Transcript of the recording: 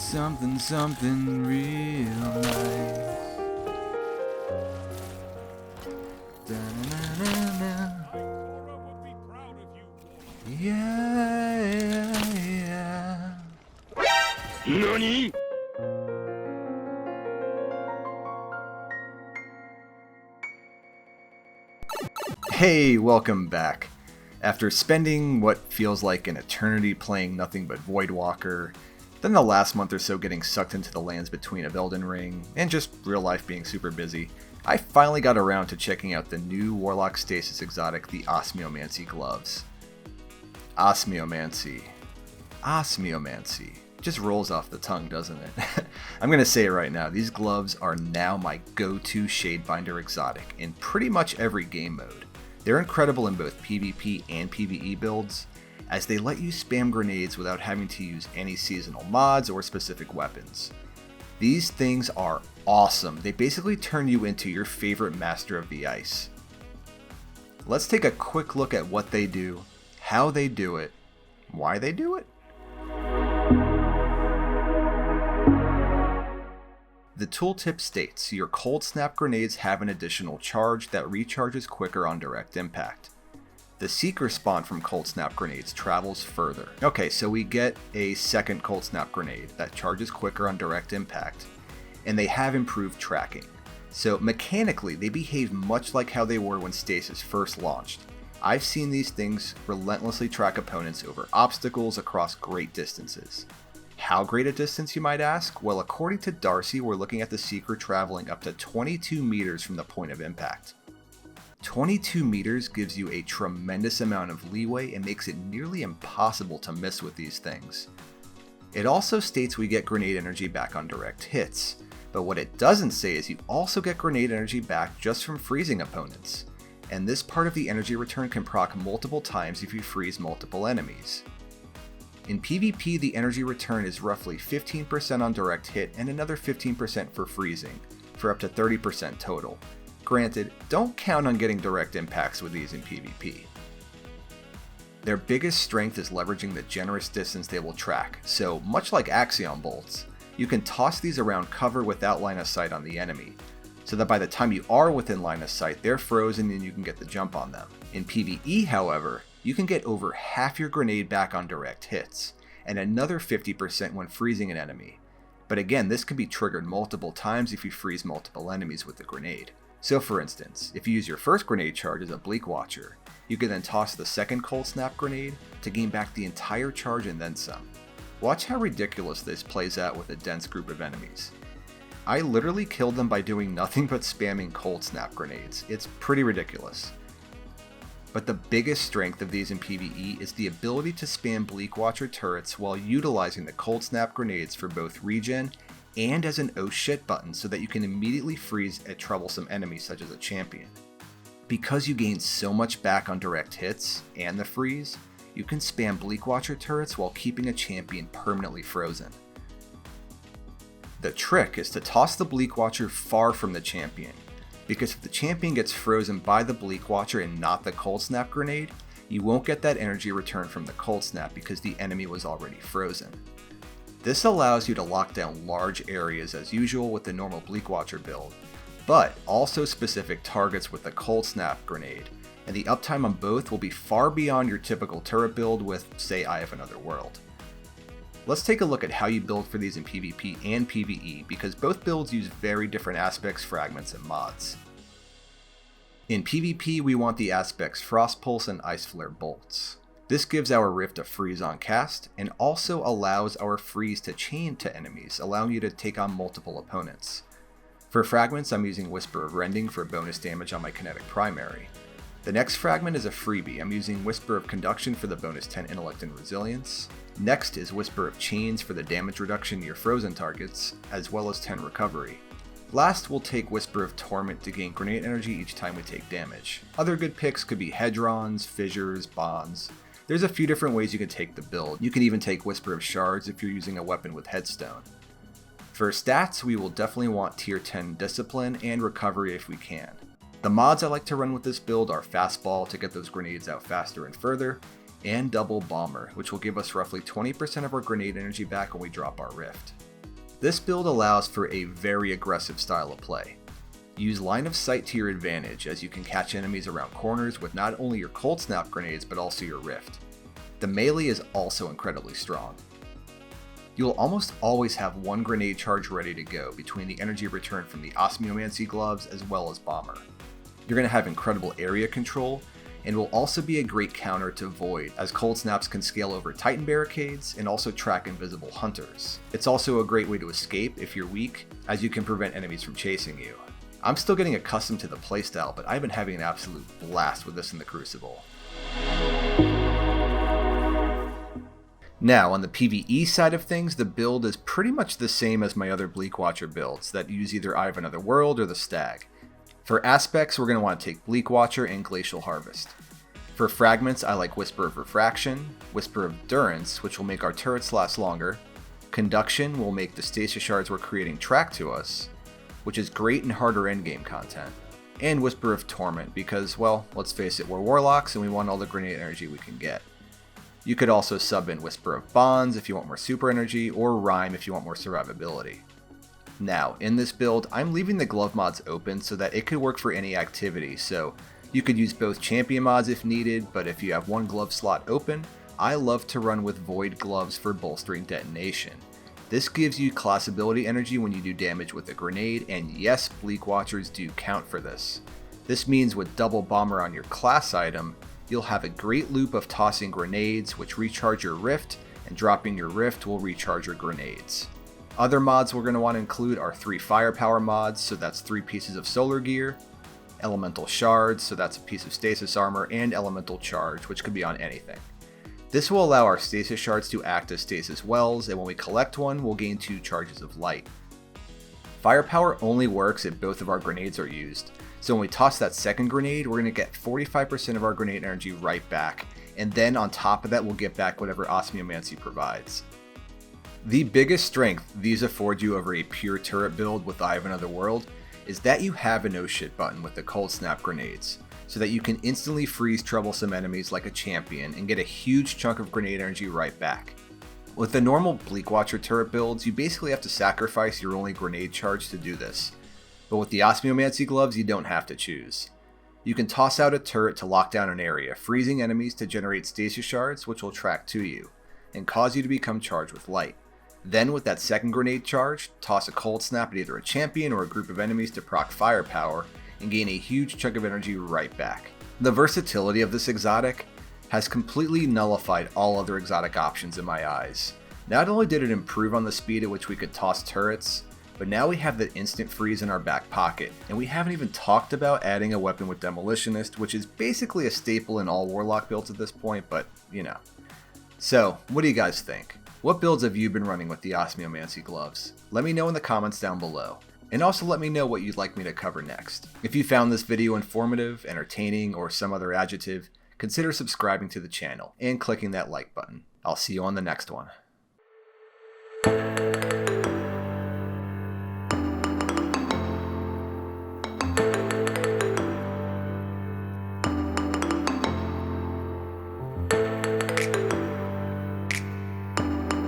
Something real nice. Da-na-na-na-na. Yeah. NANI?! Hey, welcome back. After spending what feels like an eternity playing nothing but Voidwalker, then the last month or so getting sucked into the lands between of Elden Ring, and just real life being super busy, I finally got around to checking out the new Warlock stasis exotic, the Osmiomancy Gloves. Osmiomancy. Just rolls off the tongue, doesn't it? I'm gonna say it right now, these gloves are now my go-to shadebinder exotic in pretty much every game mode. They're incredible in both PvP and PVE builds, as they let you spam grenades without having to use any seasonal mods or specific weapons. These things are awesome. They basically turn you into your favorite master of the ice. Let's take a quick look at what they do, how they do it, why they do it. The tooltip states your cold snap grenades have an additional charge that recharges quicker on direct impact. The seeker spawn from cold snap grenades travels further. Okay, so we get a second cold snap grenade that charges quicker on direct impact, and they have improved tracking. So mechanically, they behave much like how they were when stasis first launched. I've seen these things relentlessly track opponents over obstacles across great distances. How great a distance, you might ask? Well, according to Darcy, we're looking at the Seeker traveling up to 22 meters from the point of impact. 22 meters gives you a tremendous amount of leeway and makes it nearly impossible to miss with these things. It also states we get grenade energy back on direct hits, but what it doesn't say is you also get grenade energy back just from freezing opponents, and this part of the energy return can proc multiple times if you freeze multiple enemies. In PvP, the energy return is roughly 15% on direct hit and another 15% for freezing, for up to 30% total. Granted, don't count on getting direct impacts with these in PvP. Their biggest strength is leveraging the generous distance they will track, so much like Axion bolts, you can toss these around cover without line of sight on the enemy, so that by the time you are within line of sight, they're frozen and you can get the jump on them. In PvE, however, you can get over half your grenade back on direct hits, and another 50% when freezing an enemy. But again, this can be triggered multiple times if you freeze multiple enemies with the grenade. So for instance, if you use your first grenade charge as a Bleak Watcher, you can then toss the second cold snap grenade to gain back the entire charge and then some. Watch how ridiculous this plays out with a dense group of enemies. I literally killed them by doing nothing but spamming cold snap grenades. It's pretty ridiculous. But the biggest strength of these in PvE is the ability to spam Bleak Watcher turrets while utilizing the cold snap grenades for both regen and as an oh shit button so that you can immediately freeze a troublesome enemy such as a champion. Because you gain so much back on direct hits and the freeze, you can spam Bleak Watcher turrets while keeping a champion permanently frozen. The trick is to toss the Bleak Watcher far from the champion, because if the champion gets frozen by the Bleak Watcher and not the cold snap grenade, you won't get that energy return from the cold snap because the enemy was already frozen. This allows you to lock down large areas as usual with the normal Bleak Watcher build, but also specific targets with the cold snap grenade, and the uptime on both will be far beyond your typical turret build with, say, Eye of Another World. Let's take a look at how you build for these in PvP and PvE, because both builds use very different aspects, fragments, and mods. In PvP, we want the aspects Frost Pulse and Ice Flare bolts. This gives our Rift a freeze on cast, and also allows our freeze to chain to enemies, allowing you to take on multiple opponents. For fragments, I'm using Whisper of Rending for bonus damage on my kinetic primary. The next fragment is a freebie. I'm using Whisper of Conduction for the bonus 10 intellect and resilience. Next is Whisper of Chains for the damage reduction near frozen targets, as well as 10 recovery. Last, we'll take Whisper of Torment to gain grenade energy each time we take damage. Other good picks could be Hedrons, Fissures, Bonds. There's a few different ways you can take the build. You can even take Whisper of Shards if you're using a weapon with Headstone. For stats, we will definitely want tier 10 Discipline and Recovery if we can. The mods I like to run with this build are Fastball to get those grenades out faster and further, and Double Bomber, which will give us roughly 20% of our grenade energy back when we drop our Rift. This build allows for a very aggressive style of play. Use line of sight to your advantage, as you can catch enemies around corners with not only your cold snap grenades but also your rift. The melee is also incredibly strong. You will almost always have one grenade charge ready to go between the energy return from the Osmiomancy gloves as well as Bomber. You're going to have incredible area control, and will also be a great counter to Void, as cold snaps can scale over Titan barricades and also track invisible hunters. It's also a great way to escape if you're weak, as you can prevent enemies from chasing you. I'm still getting accustomed to the playstyle, but I've been having an absolute blast with this in the Crucible. Now, on the PvE side of things, the build is pretty much the same as my other Bleak Watcher builds that use either Eye of Another World or the Stag. For aspects, we're going to want to take Bleak Watcher and Glacial Harvest. For fragments, I like Whisper of Refraction, Whisper of Durance, which will make our turrets last longer, Conduction will make the stasis shards we're creating track to us, which is great in harder endgame content, and Whisper of Torment because, well, let's face it, we're Warlocks and we want all the grenade energy we can get. You could also sub in Whisper of Bonds if you want more super energy, or Rhyme if you want more survivability. Now, in this build, I'm leaving the glove mods open so that it could work for any activity, so you could use both champion mods if needed, but if you have one glove slot open, I love to run with Void gloves for bolstering detonation. This gives you class ability energy when you do damage with a grenade, and yes, Bleak Watchers do count for this. This means with double Bomber on your class item, you'll have a great loop of tossing grenades which recharge your rift, and dropping your rift will recharge your grenades. Other mods we're going to want to include are 3 firepower mods, so that's 3 pieces of solar gear, elemental shards, so that's a piece of stasis armor, and elemental charge, which could be on anything. This will allow our stasis shards to act as stasis wells, and when we collect one, we'll gain 2 charges of light. Firepower only works if both of our grenades are used, so when we toss that second grenade, we're going to get 45% of our grenade energy right back, and then on top of that, we'll get back whatever Osmiomancy provides. The biggest strength these afford you over a pure turret build with Eye of Another World is that you have a no shit button with the cold snap grenades, so that you can instantly freeze troublesome enemies like a champion and get a huge chunk of grenade energy right back. With the normal Bleak Watcher turret builds, you basically have to sacrifice your only grenade charge to do this, but with the Osmiomancy gloves you don't have to choose. You can toss out a turret to lock down an area, freezing enemies to generate stasis shards which will track to you, and cause you to become charged with light. Then with that second grenade charge, toss a cold snap at either a champion or a group of enemies to proc firepower, and gain a huge chunk of energy right back. The versatility of this exotic has completely nullified all other exotic options in my eyes. Not only did it improve on the speed at which we could toss turrets, but now we have the instant freeze in our back pocket, and we haven't even talked about adding a weapon with Demolitionist, which is basically a staple in all Warlock builds at this point, but you know. So, what do you guys think? What builds have you been running with the Osmiomancy gloves? Let me know in the comments down below. And also let me know what you'd like me to cover next. If you found this video informative, entertaining, or some other adjective, consider subscribing to the channel and clicking that like button. I'll see you on the next one.